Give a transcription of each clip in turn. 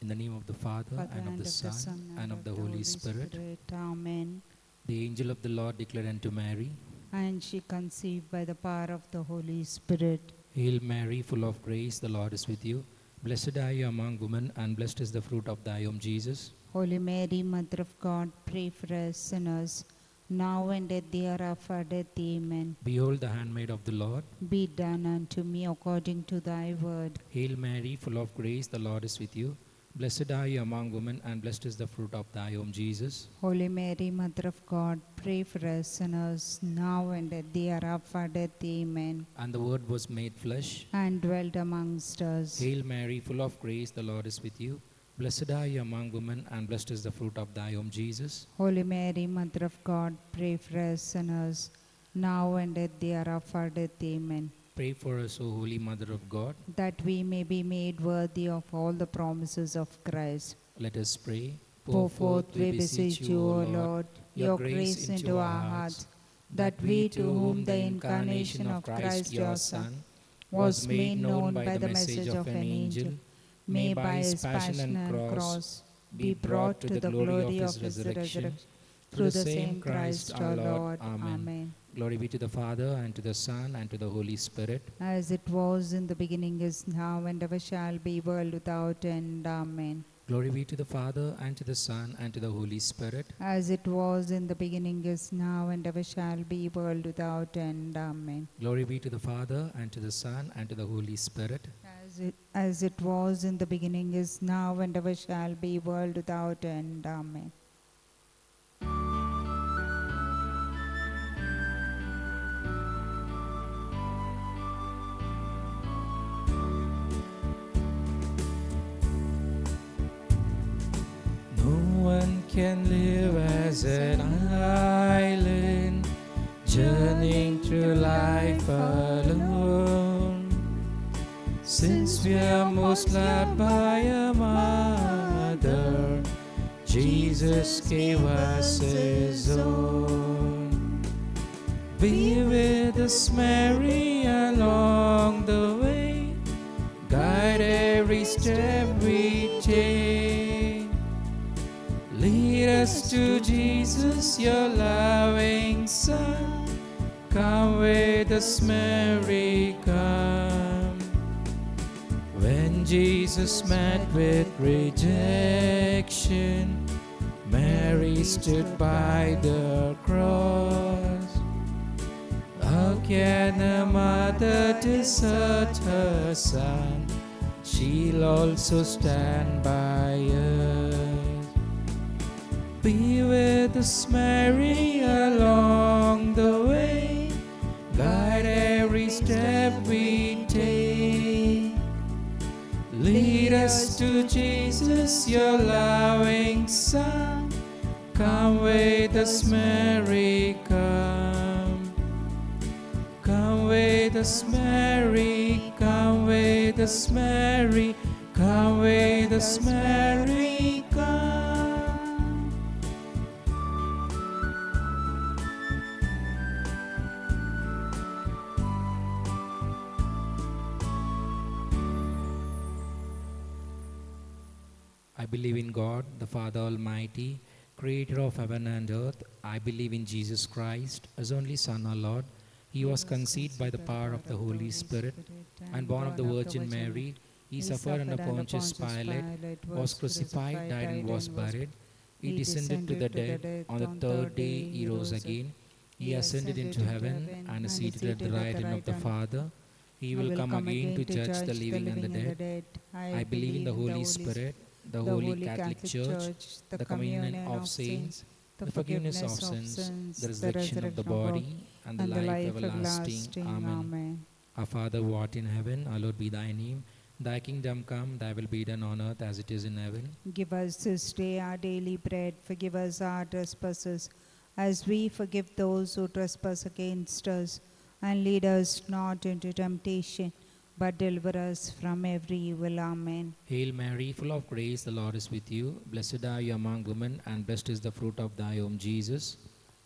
In the name of the Father, Father, and of the Son, and of the Holy Spirit. Amen. The angel of the Lord declared unto Mary, And she conceived by the power of the Holy Spirit. Hail Mary, full of grace, the Lord is with you. Blessed are you among women, and blessed is the fruit of thy womb, Jesus. Holy Mary, Mother of God, pray for us sinners, now and at the hour of our death. Amen. Behold the handmaid of the Lord. Be done unto me according to thy word. Hail Mary, full of grace, the Lord is with you. Blessed are you among women, and blessed is the fruit of thy womb, Jesus. Holy Mary, Mother of God, pray for us sinners, now and at the hour of our death. Amen. And the Word was made flesh. And dwelt amongst us. Hail Mary, full of grace, the Lord is with you. Blessed are you among women, and blessed is the fruit of thy womb, Jesus. Holy Mary, Mother of God, pray for us sinners, now and at the hour of our death. Amen. Pray for us, O Holy Mother of God. That we may be made worthy of all the promises of Christ. Let us pray. Pour forth, we beseech you, O Lord, your grace into our hearts, that we, to whom the incarnation of Christ your Son was made known by the message of an angel, may by his passion and cross be brought to the glory of his resurrection, through the same Christ our Lord. Amen. Glory be to the Father, and to the Son, and to the Holy Spirit. As it was in the beginning, is now, and ever shall be, world without end. Amen. Glory be to the Father, and to the Son, and to the Holy Spirit. As it was in the beginning, is now, and ever shall be, world without end. Amen. Glory be to the Father, and to the Son, and to the Holy Spirit. As it was in the beginning, is now, and ever shall be, world without end. Amen. No one can live as an island, journeying through life alone. Since we are most loved by a mother, Jesus gave us his own. Be with us, Mary, along the way. Guide every step we take. Lead us to Jesus, your loving Son. Come with us, Mary, come. When Jesus met with rejection, Mary stood by the cross. How can a mother desert her son? She'll also stand by us. Be with us, Mary, along the way. Guide every step we take. Lead us to Jesus, your loving Son. Come with us, Mary, come. Come with us, Mary, come with us, Mary, come with us, Mary, come. I believe in God, the Father Almighty, creator of heaven and earth. I believe in Jesus Christ, his only Son, our Lord. He was conceived by the power of the Holy Spirit and born of the Virgin Mary. He suffered under Pontius Pilate, was crucified, died, and was buried. He descended to the dead. On the third day he rose again. He ascended into heaven and is seated at the right hand of the Father. He will come again to judge the living and the dead. I believe in the Holy Spirit, the Holy Catholic Church, the communion of saints, the forgiveness of sins, the resurrection of the body, and the life everlasting. Amen. Our Father who art in heaven, hallowed be thy name. Thy kingdom come, thy will be done on earth as it is in heaven. Give us this day our daily bread. Forgive us our trespasses, as we forgive those who trespass against us. And lead us not into temptation, but deliver us from every evil. Amen. Hail Mary, full of grace, the Lord is with you. Blessed are you among women, and blessed is the fruit of thy womb, Jesus.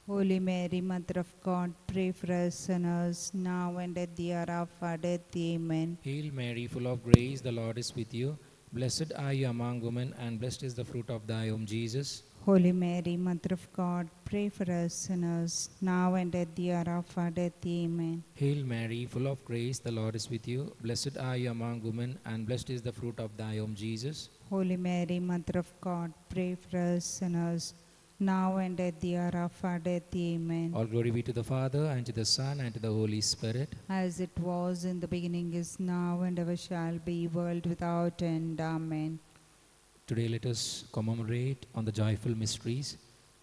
Holy Mary, Mother of God, pray for us sinners, now and at the hour of our death. Amen. Hail Mary, full of grace, the Lord is with you. Blessed are you among women, and blessed is the fruit of thy womb, Jesus. Holy Mary, Mother of God, pray for us sinners, now and at the hour of our death. Amen. Hail Mary, full of grace, the Lord is with you. Blessed are you among women, and blessed is the fruit of thy womb, Jesus. Holy Mary, Mother of God, pray for us sinners, now and at the hour of our death. Amen. All glory be to the Father, and to the Son, and to the Holy Spirit. As it was in the beginning, is now, and ever shall be, world without end. Amen. Today let us commemorate on the joyful mysteries.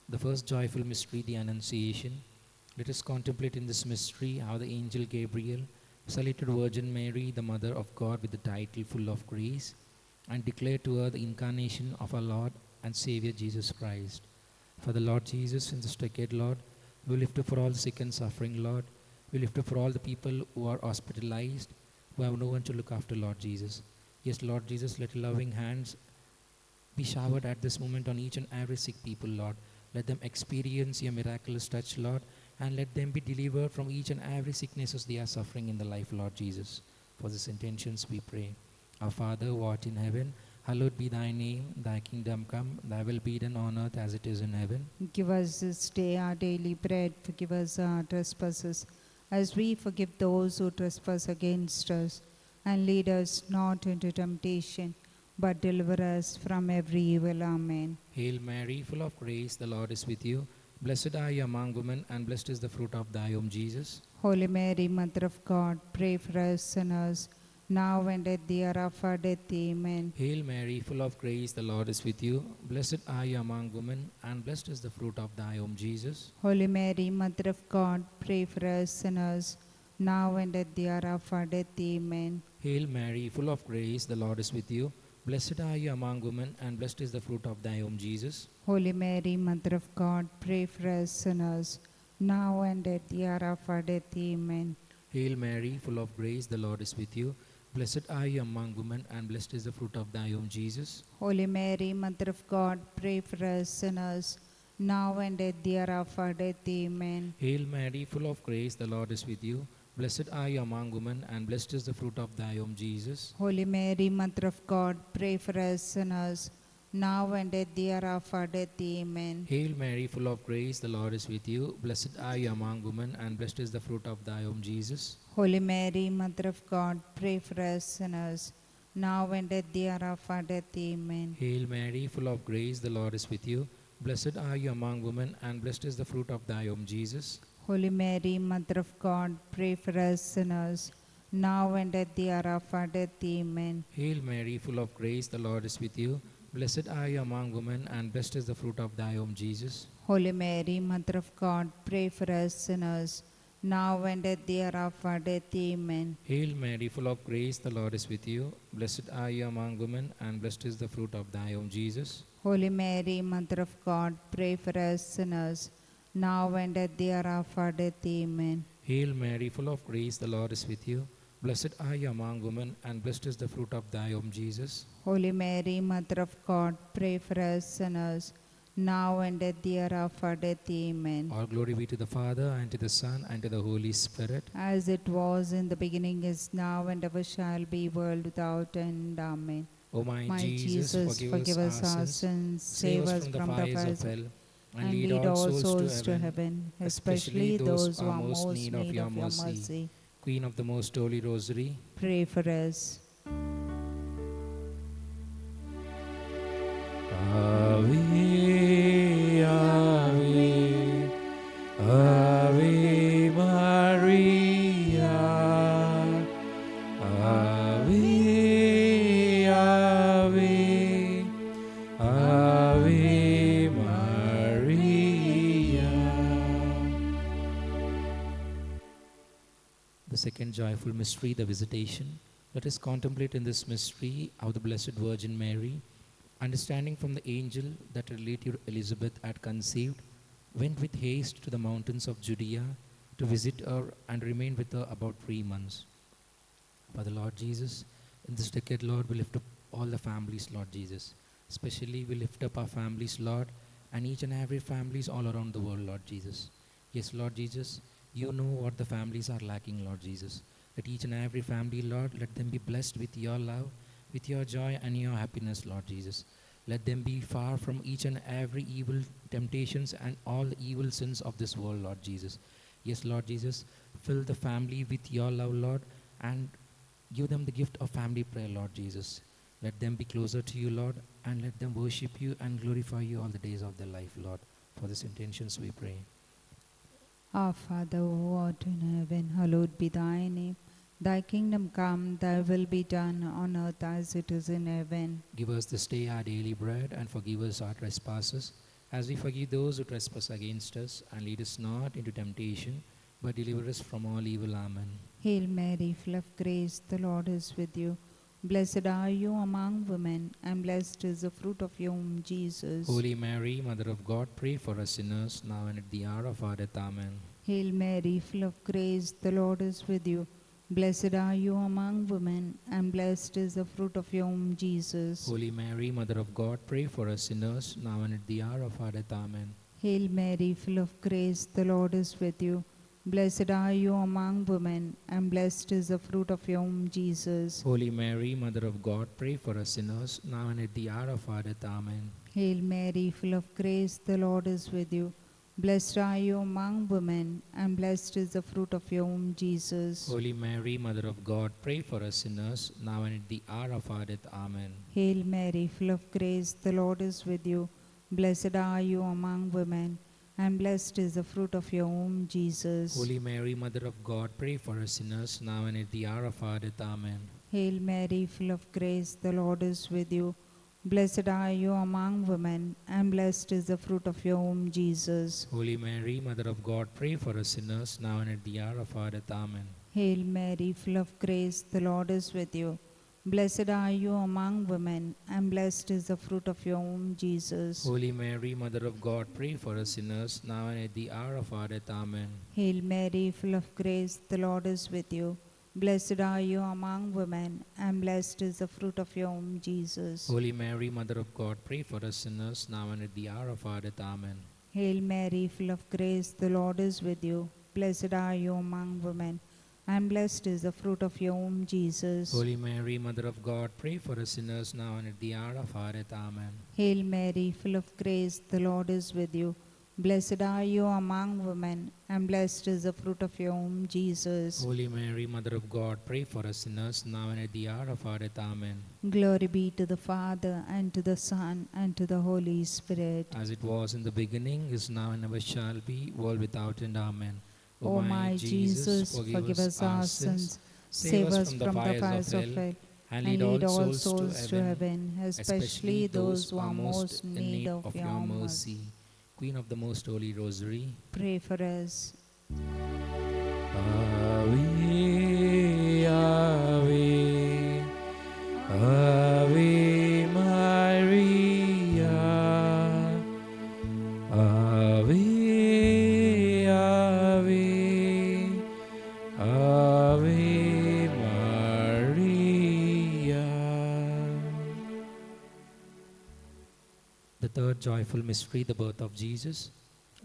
The first joyful mystery, the Annunciation. Let us contemplate in this mystery how the angel Gabriel saluted Virgin Mary, the Mother of God, with the title full of grace, and declared to her the incarnation of our Lord and Savior Jesus Christ. For the Lord Jesus, in this decade, Lord, we lift up for all the sick and suffering, Lord. We lift up for all the people who are hospitalized, who have no one to look after, Lord Jesus. Yes, Lord Jesus, let loving hands be showered at this moment on each and every sick people, Lord. Let them experience your miraculous touch, Lord, and let them be delivered from each and every sicknesses they are suffering in the life, Lord Jesus. For these intentions we pray. Our Father, who art in heaven, hallowed be thy name. Thy kingdom come, thy will be done on earth as it is in heaven. Give us this day our daily bread. Forgive us our trespasses, as we forgive those who trespass against us. And lead us not into temptation, but deliver us from every evil. Amen. Hail Mary, full of grace, the Lord is with you. Blessed are you among women, and blessed is the fruit of thy womb, Jesus. Holy Mary, Mother of God, pray for us sinners, now and at the hour of our death. Amen. Hail Mary, full of grace, the Lord is with you. Blessed are you among women, and blessed is the fruit of thy womb, Jesus. Holy Mary, Mother of God, pray for us sinners, now and at the hour of our death. Amen. Hail Mary, full of grace, the Lord is with you. Blessed are you among women, and blessed is the fruit of thy womb, Jesus. Holy Mary, Mother of God, pray for us sinners, now and at the hour of our death. Amen. Hail Mary, full of grace, the Lord is with you. Blessed are you among women, and blessed is the fruit of thy womb, Jesus. Holy Mary, Mother of God, pray for us sinners, now and at the hour of our death. Amen. Hail Mary, full of grace, the Lord is with you. Blessed are you among women, and blessed is the fruit of thy womb, Jesus. Holy Mary, Mother of God, pray for us sinners, now and at the hour of our death. Amen. Hail Mary, full of grace, the Lord is with you. Blessed are you among women, and blessed is the fruit of thy womb, Jesus. Holy Mary, Mother of God, pray for us sinners, now and at the hour of our death. Amen. Hail Mary, full of grace, the Lord is with you. Blessed are you among women, and blessed is the fruit of thy womb, Jesus. Holy Mary, Mother of God, pray for us sinners, now and at the hour of our death. Amen. Hail Mary, full of grace, the Lord is with you. Blessed are you among women, and blessed is the fruit of thy womb, Jesus. Holy Mary, Mother of God, pray for us sinners, now and at the hour of our death. Amen. Hail Mary, full of grace, the Lord is with you. Blessed are you among women, and blessed is the fruit of thy womb, Jesus. Holy Mary, Mother of God, pray for us sinners, now and at the hour of our death. Amen. Hail Mary, full of grace, the Lord is with you. Blessed are you among women, and blessed is the fruit of thy womb, Jesus. Holy Mary, Mother of God, pray for us sinners, now and at the hour of our death. Amen. All glory be to the Father, and to the Son, and to the Holy Spirit. As it was in the beginning, is now, and ever shall be, world without end. Amen. O my, My Jesus, forgive us our sins, save us from the fires of hell, and lead all souls to heaven, especially those who are most in need of your mercy. Queen of the Most Holy Rosary, Pray for us. Ave, Ave, Ave Maria, Ave, Ave, Ave Maria. The second joyful mystery, the Visitation. Let us contemplate in this mystery how the Blessed Virgin Mary, understanding from the angel that her relative Elizabeth had conceived, went with haste to the mountains of Judea to visit her and remain with her about 3 months. For the Lord Jesus, in this decade, Lord, we lift up all the families, Lord Jesus. Especially we lift up our families, Lord, and each and every families all around the world, Lord Jesus. Yes, Lord Jesus, you know what the families are lacking, Lord Jesus. Let each and every family, Lord, let them be blessed with your love. with your joy and your happiness, Lord Jesus. Let them be far from each and every evil temptations and all the evil sins of this world, Lord Jesus. Yes, Lord Jesus, fill the family with your love, Lord, and give them the gift of family prayer, Lord Jesus. Let them be closer to you, Lord, and let them worship you and glorify you all the days of their life, Lord. For these intentions we pray. Our Father who art in heaven, hallowed be thy name. Thy kingdom come, thy will be done on earth as it is in heaven. Give us this day our daily bread, and forgive us our trespasses, as we forgive those who trespass against us. And lead us not into temptation, but deliver us from all evil. Amen. Hail Mary, full of grace, the Lord is with you. Blessed are you among women, and blessed is the fruit of your womb, Jesus. Holy Mary, Mother of God, pray for us sinners, now and at the hour of our death. Amen. Hail Mary, full of grace, the Lord is with you. Blessed are you among women, and blessed is the fruit of your womb, Jesus. Holy Mary, Mother of God, pray for us sinners, now and at the hour of our death. Amen. Hail Mary, full of grace, the Lord is with you. Blessed are you among women, and blessed is the fruit of your womb, Jesus. Holy Mary, Mother of God, pray for us sinners, now and at the hour of our death. Amen. Hail Mary, full of grace, the Lord is with you. Blessed are you among women, and blessed is the fruit of your womb, Jesus. Holy Mary, Mother of God, pray for us sinners, now and at the hour of our death. Amen. Hail Mary, full of grace, the Lord is with you. Blessed are you among women, and blessed is the fruit of your womb, Jesus. Holy Mary, Mother of God, pray for us sinners, now and at the hour of our death. Amen. Hail Mary, full of grace, the Lord is with you. Blessed are you among women, and blessed is the fruit of your womb, Jesus. Holy Mary, Mother of God, pray for us sinners, now and at the hour of our death. Amen. Hail Mary, full of grace, the Lord is with you. Blessed are you among women, and blessed is the fruit of your womb, Jesus. Holy Mary, Mother of God, pray for us sinners, now and at the hour of our death. Amen. Hail Mary, full of grace, the Lord is with you. Blessed are you among women, and blessed is the fruit of your womb, Jesus. Holy Mary, Mother of God, pray for us sinners, now and at the hour of our death. Amen. Hail Mary, full of grace, the Lord is with you. Blessed are you among women, and blessed is the fruit of your womb, Jesus. Holy Mary, Mother of God, pray for us sinners, now and at the hour of our death. Amen. Hail Mary, full of grace, the Lord is with you. Blessed are you among women, and blessed is the fruit of your womb, Jesus. Holy Mary, Mother of God, pray for us sinners, now and at the hour of our death. Amen. Glory be to the Father, and to the Son, and to the Holy Spirit. As it was in the beginning, is now, and ever shall be, world without end. Amen. O my Jesus, forgive us our sins, save us from the fires of hell, and lead all souls to heaven, especially those who are most in need of your mercy. Queen of the Most Holy Rosary, Pray for us. Ave, Ave, Ave Maria, Ave, Ave, Ave Maria. The third joyful mystery, the birth of Jesus.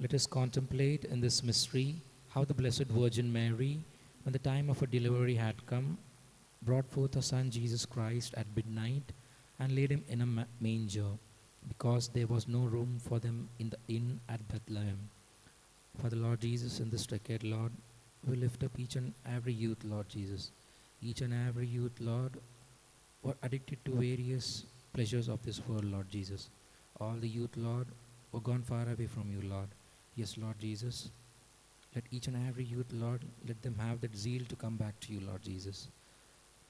Let us contemplate in this mystery how the Blessed Virgin Mary, when the time of her delivery had come, brought forth her Son Jesus Christ at midnight and laid him in a manger, because there was no room for them in the inn at Bethlehem. For the Lord Jesus, in this decade, Lord, we lift up each and every youth, Lord Jesus. Each and every youth, Lord, were addicted to various pleasures of this world, Lord Jesus. All the youth, Lord, were gone far away from you, Lord. Yes, Lord Jesus. Let each and every youth, Lord, let them have that zeal to come back to you, Lord Jesus.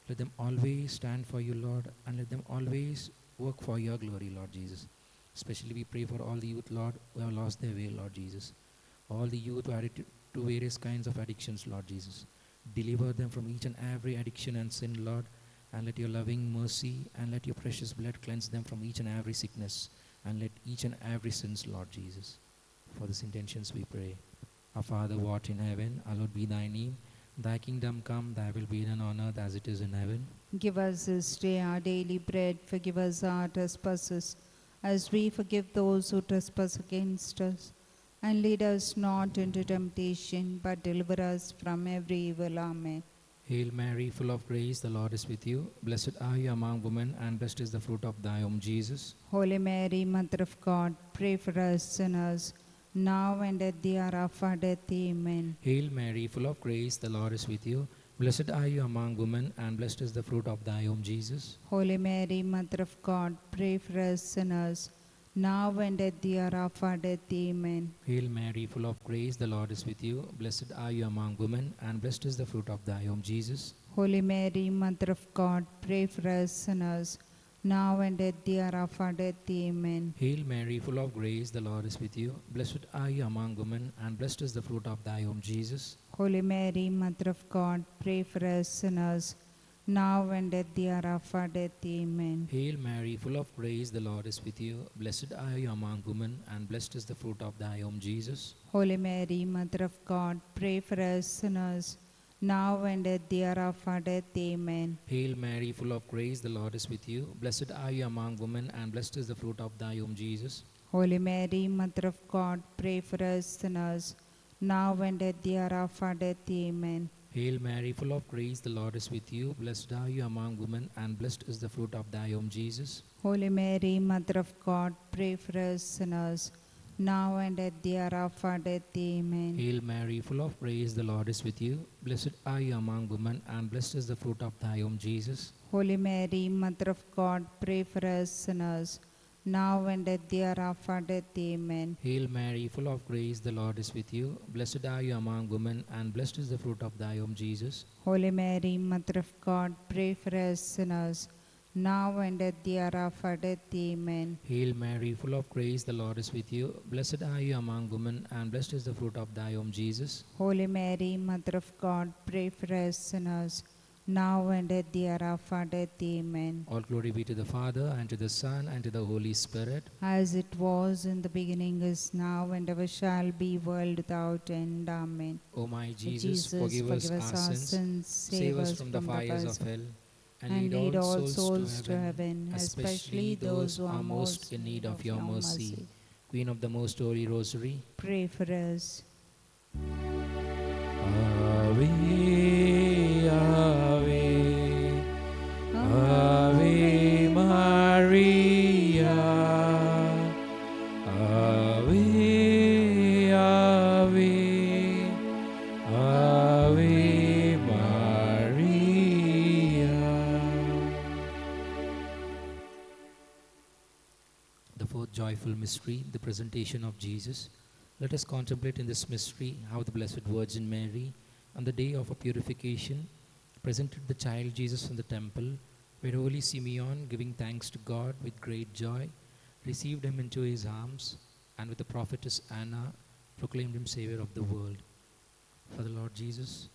Let them always stand for you, Lord, and let them always work for your glory, Lord Jesus. Especially we pray for all the youth, Lord, who have lost their way, Lord Jesus. All the youth who are addicted to various kinds of addictions, Lord Jesus. Deliver them from each and every addiction and sin, Lord, and let your loving mercy and let your precious blood cleanse them from each and every sickness, and let each and every sins, Lord Jesus. For these intentions we pray. Our Father, who art in heaven, hallowed be thy name. Thy kingdom come, thy will be done on earth as it is in heaven. Give us this day our daily bread. Forgive us our trespasses, as we forgive those who trespass against us. And lead us not into temptation, but deliver us from every evil. Amen. Hail Mary, full of grace, the Lord is with you. Blessed are you among women, and blessed is the fruit of thy womb, Jesus. Holy Mary, Mother of God, pray for us sinners, now and at the hour of our death. Amen. Hail Mary, full of grace, the Lord is with you. Blessed are you among women, and blessed is the fruit of thy womb, Jesus. Holy Mary, Mother of God, pray for us sinners, now and at the hour of our death. Amen. Hail Mary, full of grace, the Lord is with you. Blessed are you among women, and blessed is the fruit of thy womb, Jesus. Holy Mary, Mother of God, pray for us sinners, now and at the hour of our death. Amen. Hail Mary, full of grace, the Lord is with you. Blessed are you among women, and blessed is the fruit of thy womb, Jesus. Holy Mary, Mother of God, pray for us sinners, now and at the hour of our death. Amen. Hail Mary, full of grace, the Lord is with you. Blessed are you among women, and blessed is the fruit of thy womb, Jesus. Holy Mary, Mother of God, pray for us sinners, now and at the hour of our death. Amen. Hail Mary, full of grace, the Lord is with you. Blessed are you among women, and blessed is the fruit of thy womb, Jesus. Holy Mary, Mother of God, pray for us sinners, now and at the hour of our death. Amen. Hail Mary, full of grace, the Lord is with you. Blessed are you among women, and blessed is the fruit of thy womb, Jesus. Holy Mary, Mother of God, pray for us sinners, now and at the hour of our death. Amen. Hail Mary, full of grace, the Lord is with you. Blessed are you among women, and blessed is the fruit of thy womb, Jesus. Holy Mary, Mother of God, pray for us sinners, now and at the hour of our death. Amen. Hail Mary, full of grace, the Lord is with you. Blessed are you among women, and blessed is the fruit of thy womb, Jesus. Holy Mary, Mother of God, pray for us sinners, now and at the hour of our death. Amen. Hail Mary, full of grace, the Lord is with you. Blessed are you among women, and blessed is the fruit of thy womb, Jesus. Holy Mary, Mother of God, pray for us sinners, now and at the hour of our death. Amen. All glory be to the Father, and to the Son, and to the Holy Spirit. As it was in the beginning, is now, and ever shall be, world without end. Amen. O my Jesus, forgive us our sins, save us from the fires of hell, and lead all souls to heaven, especially those who are most in need of your mercy. Queen of the Most Holy Rosary, Pray for us. Ave, Ave, Ave Maria, Ave, Ave, Ave Maria. The fourth joyful mystery, the presentation of Jesus. Let us contemplate in this mystery how the Blessed Virgin Mary, on the day of her purification, presented the child Jesus in the temple, where holy Simeon, giving thanks to God with great joy, received him into his arms, and with the prophetess Anna, proclaimed him Savior of the world. For the Lord Jesus,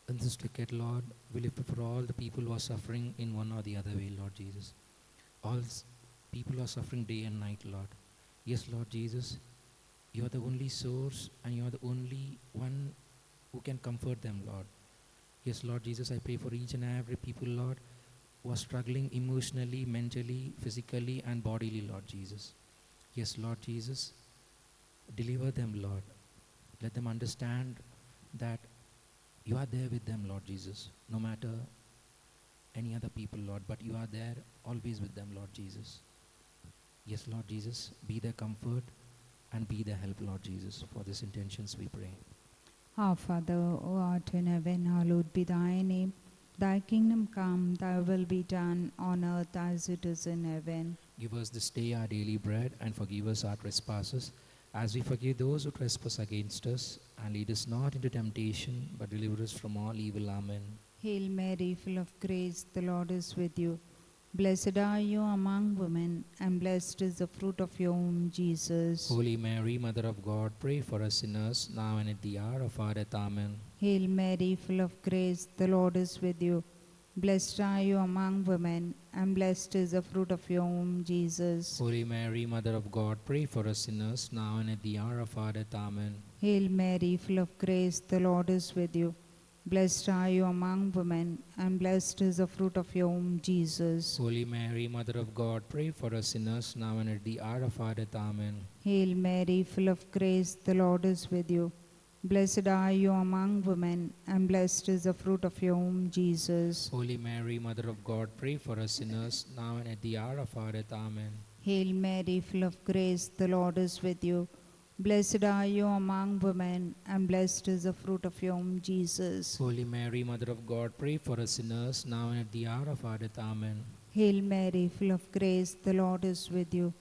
in this decade, Lord, we lift up for all the people who are suffering in one or the other way, Lord Jesus. All people are suffering day and night, Lord. Yes, Lord Jesus, you are the only source, and you are the only one who can comfort them, Lord. Yes, Lord Jesus, I pray for each and every people, Lord, who are struggling emotionally, mentally, physically, and bodily, Lord Jesus. Yes, Lord Jesus, deliver them, Lord. Let them understand that you are there with them, Lord Jesus, no matter any other people, Lord, but you are there always with them, Lord Jesus. Yes, Lord Jesus, be their comfort and be their help, Lord Jesus. For these intentions we pray. Our Father, who art in heaven, hallowed be thy name. Thy kingdom come, thy will be done on earth as it is in heaven. Give us this day our daily bread, and forgive us our trespasses, as we forgive those who trespass against us. And lead us not into temptation, but deliver us from all evil. Amen. Hail Mary, full of grace, the Lord is with you. Blessed are you among women, and blessed is the fruit of your womb, Jesus. Holy Mary, Mother of God, pray for us sinners, now and at the hour of our death. Amen. Hail Mary, full of grace, the Lord is with you. Blessed are you among women, and blessed is the fruit of your womb, Jesus. Holy Mary, Mother of God, pray for us sinners, now and at the hour of our death. Amen. Hail Mary, full of grace, the Lord is with you. Blessed are you among women, and blessed is the fruit of your womb, Jesus. Holy Mary, Mother of God, pray for us sinners, now and at the hour of our death. Amen. Hail Mary, full of grace, the Lord is with you. Blessed are you among women, and blessed is the fruit of your womb, Jesus. Holy Mary, Mother of God, pray for us sinners, now and at the hour of our death. Amen. Hail Mary, full of grace, the Lord is with you. Blessed are you among women, and blessed is the fruit of your womb, Jesus. Holy Mary, Mother of God, pray for us sinners, now and at the hour of our death. Amen. Hail Mary, full of grace, the Lord is with you.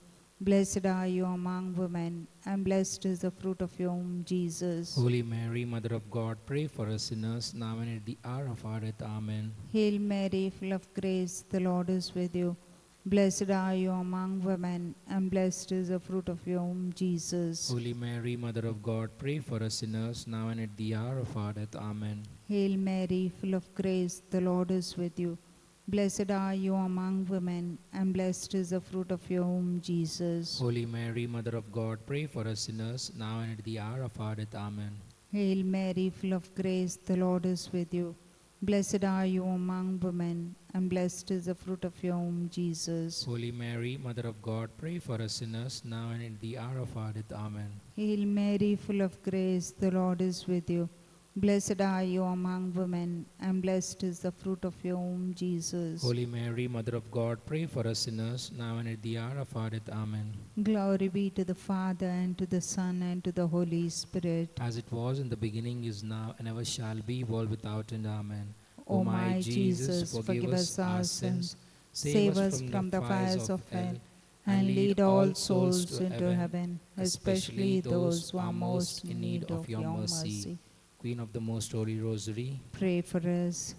Blessed are you among women, and blessed is the fruit of your womb, Jesus. Holy Mary, Mother of God, pray for us sinners, now and at the hour of our death. Amen. Hail Mary, full of grace, the Lord is with you. Blessed are you among women, and blessed is the fruit of your womb, Jesus. Holy Mary, Mother of God, pray for us sinners, now and at the hour of our death. Amen. Hail Mary, full of grace, the Lord is with you. Blessed are you among women, and blessed is the fruit of your womb, Jesus. Holy Mary, Mother of God, pray for us sinners, now and at the hour of our death. Amen. Hail Mary, full of grace, the Lord is with you. Blessed are you among women, and blessed is the fruit of your womb, Jesus. Holy Mary, Mother of God, pray for us sinners, now and at the hour of our death. Amen. Hail Mary, full of grace, the Lord is with you. Blessed are you among women, and blessed is the fruit of your womb, Jesus. Holy Mary, Mother of God, pray for us sinners, now and at the hour of our death. Amen. Glory be to the Father, and to the Son, and to the Holy Spirit. As it was in the beginning, is now, and ever shall be, world without end. Amen. O my Jesus, forgive us our sins, save us from the fires of hell, and lead all souls into heaven, especially those who are most in need of your mercy. Queen of the Most Holy Rosary, Pray for us.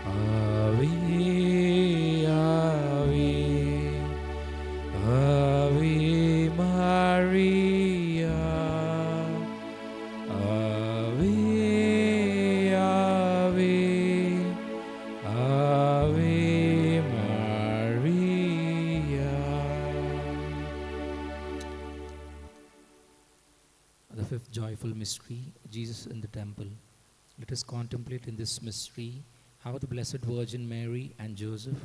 Ave, Ave, Ave Maria, Ave, Ave, Ave Maria. The fifth joyful mystery, Jesus in the temple. Let us contemplate in this mystery how the Blessed Virgin Mary and Joseph,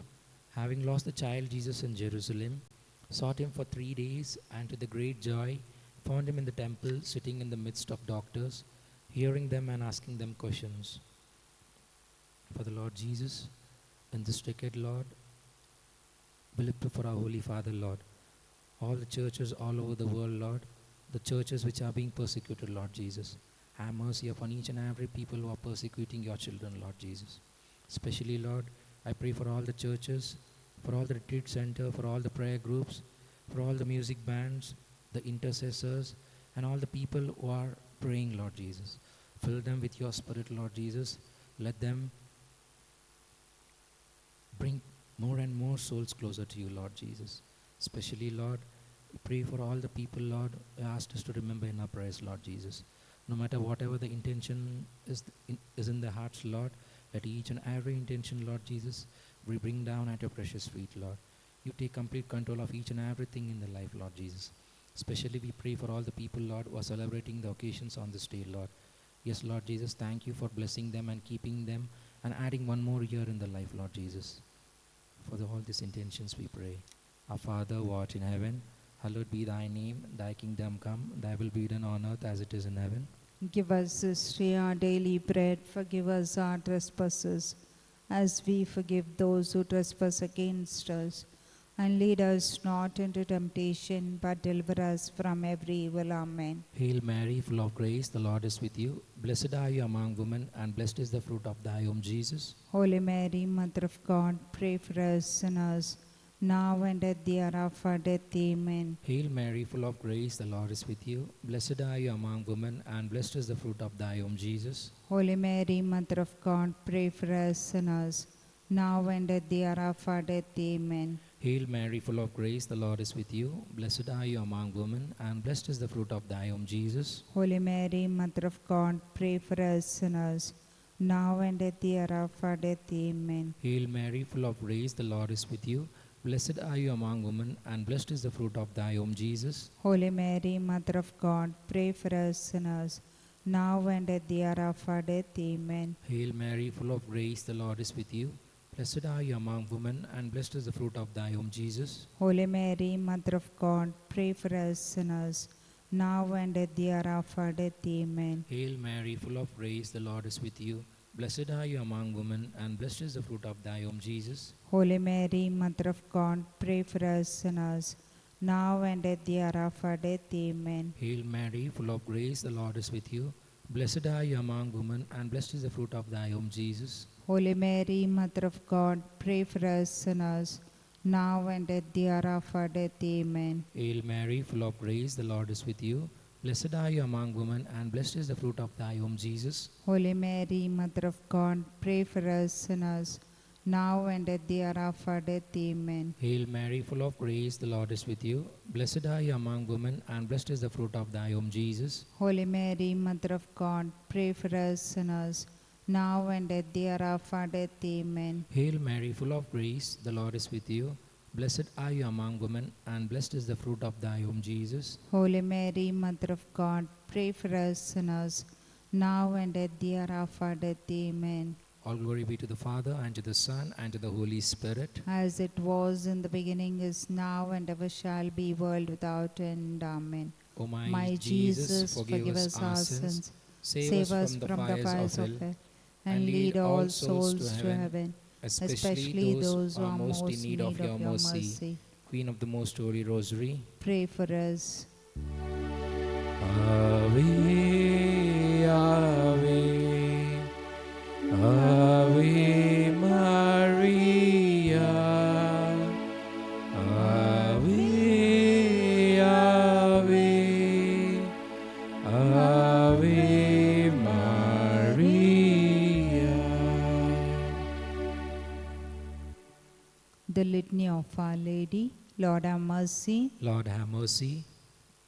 having lost the child Jesus in Jerusalem, sought him for 3 days, and to the great joy found him in the temple, sitting in the midst of doctors, hearing them and asking them questions. For the Lord Jesus, in this decade, Lord, we lift up for our Holy Father, Lord, all the churches all over the world, Lord, the churches which are being persecuted, Lord Jesus. Have mercy upon each and every people who are persecuting your children, Lord Jesus. Especially, Lord, I pray for all the churches, for all the retreat center, for all the prayer groups, for all the music bands, the intercessors, and all the people who are praying, Lord Jesus. Fill them with your Spirit, Lord Jesus. Let them bring more and more souls closer to you, Lord Jesus. Especially, Lord, we pray for all the people, Lord, who asked us to remember in our prayers, Lord Jesus. No matter whatever the intention is in their hearts, Lord, let each and every intention, Lord Jesus, we bring down at your precious feet, Lord. You take complete control of each and everything in their life, Lord Jesus. Especially we pray for all the people, Lord, who are celebrating the occasions on this day, Lord. Yes, Lord Jesus, thank you for blessing them and keeping them and adding one more year in their life, Lord Jesus. For all these intentions we pray. Our Father who art in heaven, hallowed be thy name. Thy kingdom come, thy will be done on earth as it is in heaven. Give us this day our daily bread. Forgive us our trespasses, as we forgive those who trespass against us. And lead us not into temptation, but deliver us from every evil. Amen. Hail Mary, full of grace, the Lord is with you. Blessed are you among women, and blessed is the fruit of thy womb, Jesus. Holy Mary, Mother of God, pray for us sinners, now and at the hour of our death. Amen. Hail Mary, full of grace, the Lord is with you. Blessed are you among women, and blessed is the fruit of thy womb, Jesus. Holy Mary, Mother of God, pray for us sinners, now and at the hour of our death. Amen. Hail Mary, full of grace, the Lord is with you. Blessed are you among women, and blessed is the fruit of thy womb, Jesus. Holy Mary, Mother of God, pray for us sinners, now and at the hour of our death. Amen. Hail Mary, full of grace, the Lord is with you. Blessed are you among women, and blessed is the fruit of thy womb, Jesus. Holy Mary, Mother of God, pray for us sinners, now and at the hour of our death. Amen. Hail Mary, full of grace, the Lord is with you. Blessed are you among women, and blessed is the fruit of thy womb, Jesus. Holy Mary, Mother of God, pray for us sinners, now and at the hour of our death. Amen. Hail Mary, full of grace, the Lord is with you. Blessed are you among women, and blessed is the fruit of thy womb, Jesus. Holy Mary, Mother of God, pray for us sinners, now and at the hour of our death. Amen. Hail Mary, full of grace, the Lord is with you. Blessed are you among women, and blessed is the fruit of thy womb, Jesus. Holy Mary, Mother of God, pray for us sinners, now and at the hour of our death. Amen. Hail Mary, full of grace, the Lord is with you. Blessed are you among women, and blessed is the fruit of thy womb, Jesus. Holy Mary, Mother of God, pray for us sinners, now and at the hour of our death. Amen. Hail Mary, full of grace, the Lord is with you. Blessed are you among women, and blessed is the fruit of thy womb, Jesus. Holy Mary, Mother of God, pray for us sinners, now and at the hour of our death. Amen. Hail Mary, full of grace, the Lord is with you. Blessed are you among women, and blessed is the fruit of thy womb, Jesus. Holy Mary, Mother of God, pray for us sinners, now and at the hour of our death. Amen. All glory be to the Father, and to the Son, and to the Holy Spirit. As it was in the beginning, is now, and ever shall be, world without end. Amen. O My Jesus, forgive us our sins, save us from the fires of hell, and lead all souls to heaven, especially those who are most in need of your mercy. Queen of the Most Holy Rosary, Pray for us. Ave, Ave, Ave Maria, Ave, Ave, Ave Maria. The Litany of Our Lady. Lord have mercy. Lord have mercy.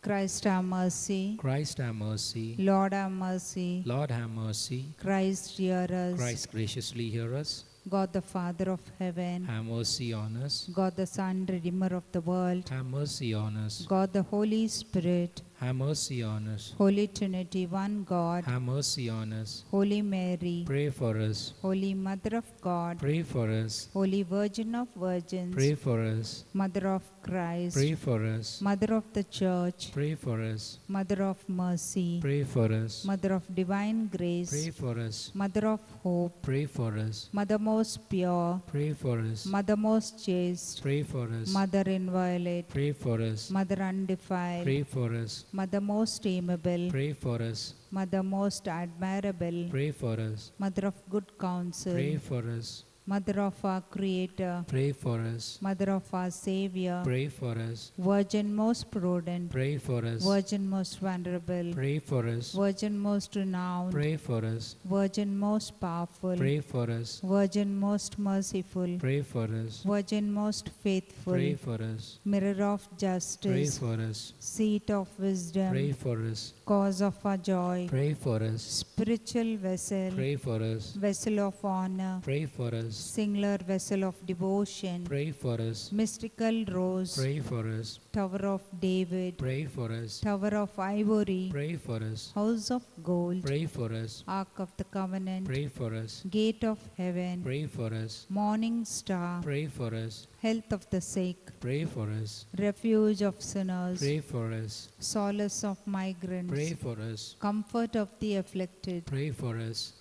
Christ have mercy. Christ have mercy. Lord have mercy. Lord have mercy. Christ hear us. Christ graciously hear us. God the Father of heaven, Have mercy on us. God the Son, Redeemer of the world, Have mercy on us. God the Holy Spirit, Have mercy on us. Holy Trinity, one God, Have mercy on us. Holy Mary, Pray for us. Holy Mother of God, Pray for us. Holy Virgin of Virgins, Pray for us. Mother of Christ, Pray for us. Mother of the Church, Pray for us. Mother of Mercy, Pray for us. Mother of Divine Grace, Pray for us. Mother of Hope, Pray for us. Mother most pure, Pray for us. Mother most chaste, Pray for us. Mother inviolate, Pray for us. Mother undefiled, Pray for us. Mother most amiable, Pray for us. Mother most admirable, Pray for us. Mother of good counsel, Pray for us. Mother of our Creator, Pray for us. Mother of our Savior, Pray for us. Virgin most prudent, Pray for us. Virgin most venerable, Pray for us. Virgin most renowned, Pray for us. Virgin most powerful, Pray for us. Virgin most merciful, Pray for us. Virgin most faithful, Pray for us. Mirror of Pray justice, for us. Seat of wisdom, Pray for us. Cause of our joy, Pray for us. Spiritual vessel, Pray for us. Vessel of honor, Pray for us. Singular vessel of devotion, Pray for us. Mystical rose, Pray for us. Tower of David, Pray for us. Tower of ivory, Pray for us. House of gold, Pray for us. Ark of the covenant, Pray for us. Gate of heaven, Pray for us. Morning star, Pray for us. Health of the sick, Pray for us. Refuge of sinners, Pray for us. Solace of migrants, Pray for us. Comfort of the afflicted, Pray for us.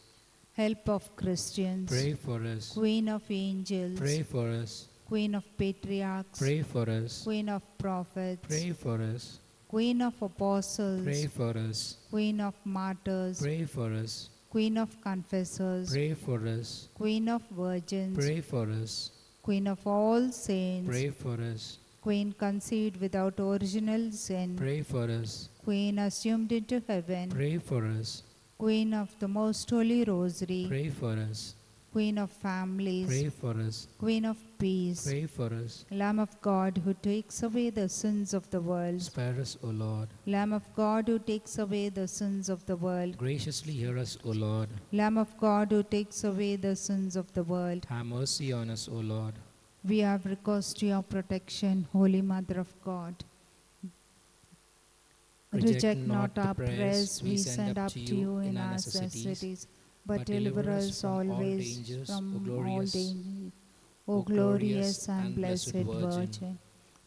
Help of Christians, Pray for us. Queen of angels, Pray for us. Queen of patriarchs, Pray for us. Queen of prophets, Pray for us. Queen of apostles, Pray for us. Queen of martyrs, Pray for us. Queen of confessors, Pray for us. Queen of virgins, Pray for us. Queen of all saints, Pray for us. Queen conceived without original sin, Pray for us. Queen assumed into heaven, Pray for us. Queen of the most holy rosary, Pray for us. Queen of families, Pray for us. Queen of peace, Pray for us. Lamb of God who takes away the sins of the world, Spare us, O Lord. Lamb of God who takes away the sins of the world, Graciously hear us, O Lord. Lamb of God who takes away the sins of the world. Have mercy on us, O Lord. We have recourse to your protection, Holy Mother of God. Reject not our prayers we send up to you in our necessities, but deliver us always from all dangers. O glorious and blessed Virgin,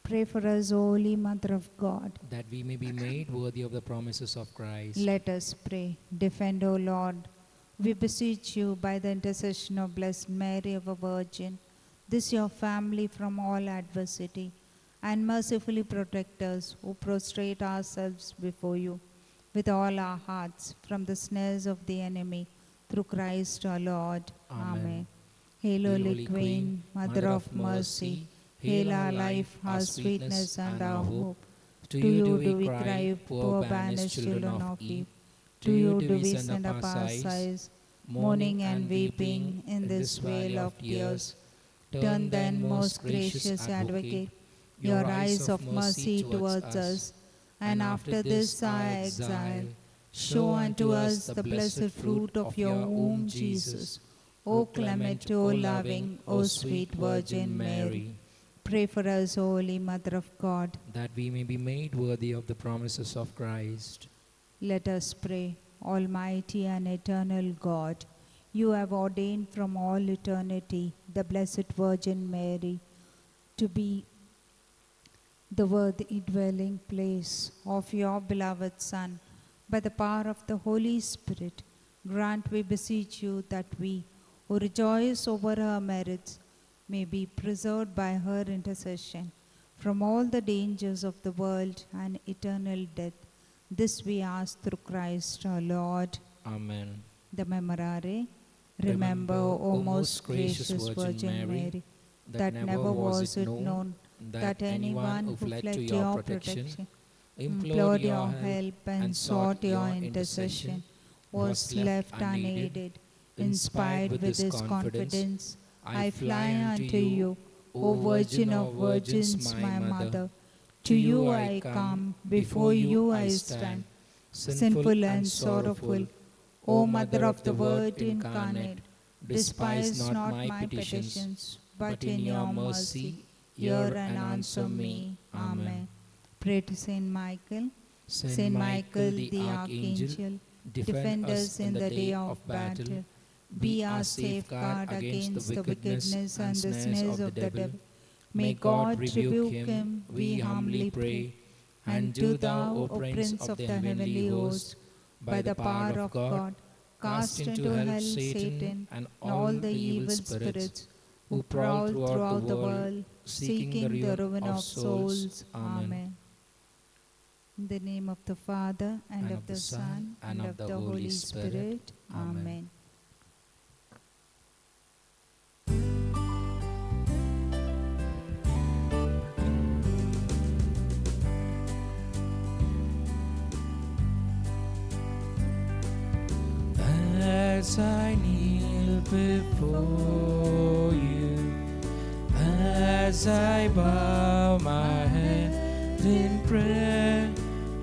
Pray for us, Holy Mother of God. that we may be made worthy of the promises of Christ. Let us pray. Defend, O Lord, we beseech you by the intercession of Blessed Mary, our Virgin, this your family from all adversity, and mercifully protect us who prostrate ourselves before you with all our hearts from the snares of the enemy, through Christ our Lord. Amen. Hail, Holy Queen, Mother of Mercy, hail our life, our sweetness, and our hope. To you do we cry, poor banished children of Eve. To you do we send up our sighs, mourning and weeping in this vale of tears. Turn then, most gracious Advocate, your eyes of mercy towards us, and after this our exile, show unto us the blessed fruit of your womb, Jesus. O clement, O loving, O sweet Virgin Mary, pray for us, Holy Mother of God, that we may be made worthy of the promises of Christ. Let us pray. Almighty and eternal God, you have ordained from all eternity the Blessed Virgin Mary to be the worthy dwelling place of your beloved Son. By the power of the Holy Spirit, grant, we beseech you, that we, who rejoice over her merits, may be preserved by her intercession from all the dangers of the world and eternal death. This we ask through Christ our Lord. Amen. The Memorare. Remember, O most gracious Virgin Mary, that never was it known that anyone who fled to your protection, implored your help, and sought your intercession was left unaided. Inspired with this confidence, I fly unto you, O Virgin of Virgins, my Mother. To you I come, before you I stand, sinful and sorrowful. O Mother of the Word incarnate, despise not my petitions, but in your mercy hear and answer me. Amen. Pray to Saint Michael. Saint Michael the Archangel, defend us in the day of battle. Be our safeguard against the wickedness and the snares of the devil. May God rebuke him, we humbly pray. And do thou, O Prince of the heavenly host, by the power of God, cast into hell Satan and all the evil spirits who prowl throughout the world, seeking the ruin of souls. Amen. In the name of the Father, and of the Son, and of the Holy Spirit. Amen. As I kneel before you, as I bow my head in prayer,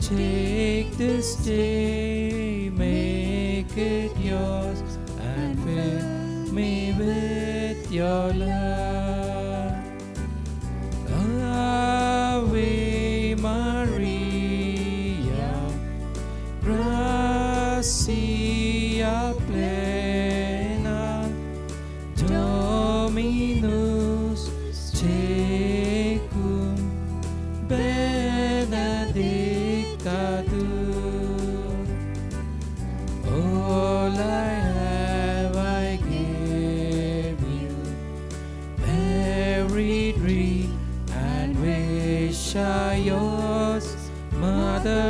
take this day, make it yours, and fill me with your love. Ave Maria, gracia plena, Dominus tecum, benedicta tu. All I have I give you, every dream and wish are yours, Mother